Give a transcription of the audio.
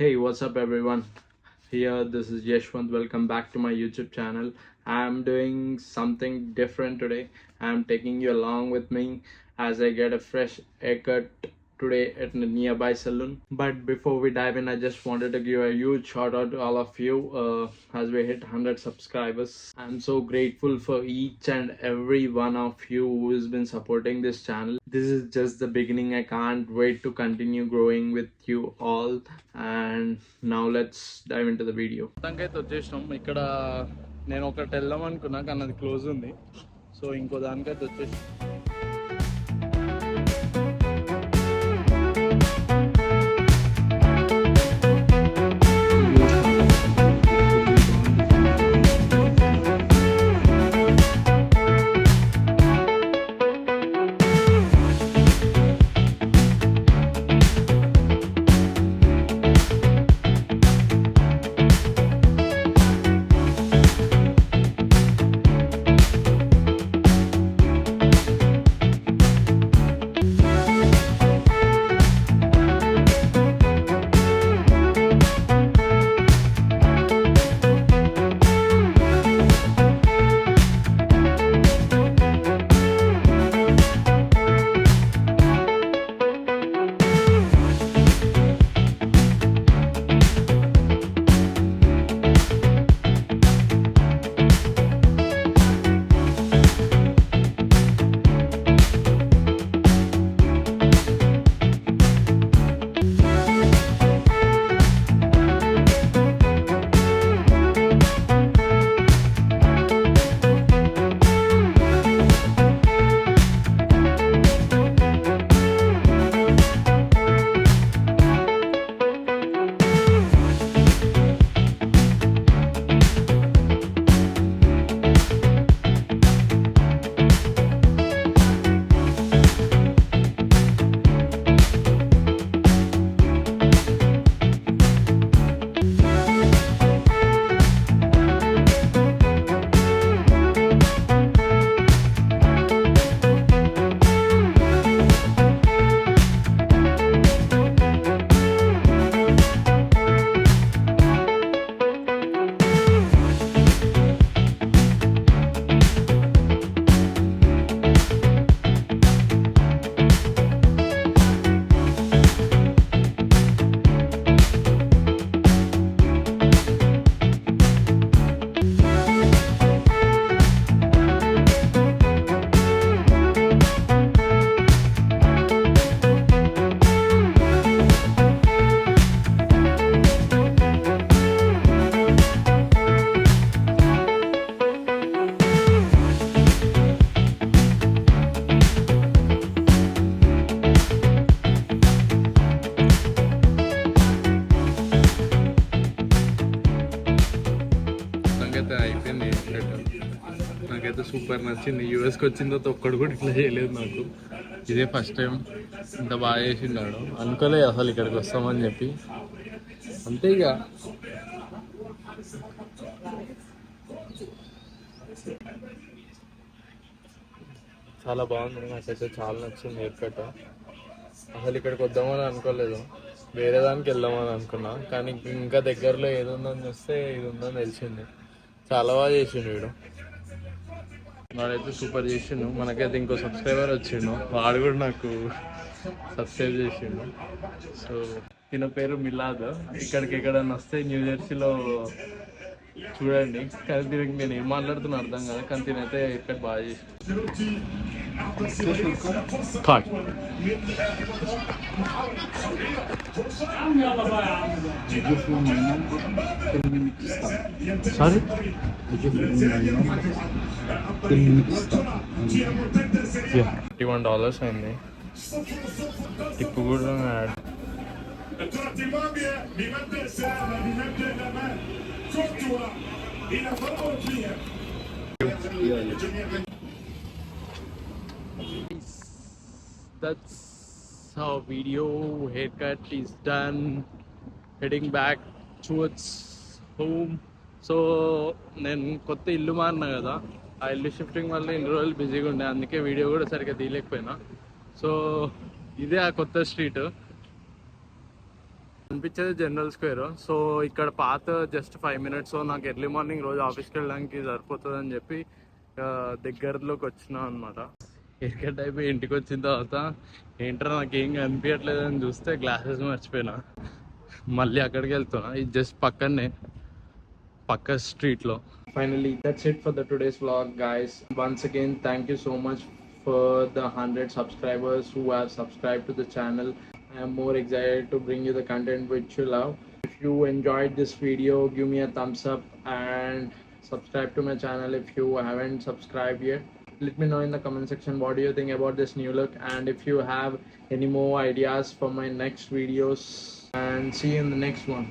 Hey, what's up, everyone? Here, this is Yeshwant. Welcome back to my YouTube channel. I'm doing something different today. I'm taking you along with me as I get a fresh haircut today at a nearby salon. But before we dive in, I just wanted to give a huge shout out to all of you as we hit 100 subscribers. I'm so grateful for each and every one of you who has been supporting this channel. This is just the beginning. I can't wait to continue growing with you all. And now let's dive into the video. మొత్తానికైతే వచ్చేసినాం. ఇక్కడ నేను ఒకటి వెళ్దాం అనుకున్నా కానీ అది close ఉంది. సో ఇంకో దానికైతే వచ్చేసి అయిపోయింది. నాకైతే సూపర్ నచ్చింది. యూఎస్కి వచ్చిన తర్వాత ఒక్కడు కూడా ఇట్లా చేయలేదు నాకు. ఇదే ఫస్ట్ టైం ఇంత బాగా చేసిండాడు. అనుకోలేదు అసలు ఇక్కడికి వస్తామని చెప్పి. అంతే ఇక చాలా బాగుంది. నాకైతే చాలా నచ్చింది హెయిర్ కట్. అసలు ఇక్కడికి వద్దామని అనుకోలేదు, వేరే దానికి వెళ్దామని అనుకున్నా. కానీ ఇంకా దగ్గరలో ఏది ఉందని చూస్తే ఇది ఉందని తెలిసింది. చాలా బాగా చేసిండు వీడు. వాడైతే సూపర్ చేసిండు. మనకైతే ఇంకో సబ్స్క్రైబర్ వచ్చిండు, వాడు కూడా నాకు సబ్స్క్రైబ్ చేసిండు. సో ఈయన పేరు మిలాద్. ఇక్కడికి ఎక్కడన్నా వస్తే న్యూ జెర్సీలో చూడండి. కానీ దీనికి నేను ఏం మాట్లాడుతున్నా అర్థం కాదు. కానీ తినైతే ఇక్కడ బాగా చేసి సారీ $51 అయింది. టిప్పు కూడా add. That's how video haircut is done. Heading back towards home. So నేను కొత్త ఇల్లు మారినా కదా, ఆ ఇల్లు షిఫ్టింగ్ వల్ల ఇన్ని రోజులు బిజీగా ఉండే, అందుకే వీడియో కూడా సరిగ్గా తీయలేకపోయినా. సో ఇదే ఆ కొత్త స్ట్రీట్. అనిపించేది జనరల్ స్క్వేర్. సో ఇక్కడ పాత జస్ట్ 5 minutes నాకు ఎర్లీ మార్నింగ్ రోజు ఆఫీస్కి వెళ్ళడానికి సరిపోతుంది అని చెప్పి దగ్గరలోకి వచ్చినా అనమాట. హెయిర్ కట్ అయిపోయి ఇంటికి వచ్చిన తర్వాత ఏంటో నాకేం కనిపించట్లేదు అని చూస్తే గ్లాసెస్ మర్చిపోయినా. మళ్ళీ అక్కడికి వెళ్తున్నా, ఇది జస్ట్ పక్క స్ట్రీట్లో. Finally, that's it for the today's vlog, guys. Once again, thank you so much for the 100 subscribers who have subscribed to the channel. I am more excited to bring you the content which you love. If you enjoyed this video, give me a thumbs up and subscribe to my channel if you haven't subscribed yet. Let me know in the comment section what do you think about this new look, and if you have any more ideas for my next videos, and see you in the next one.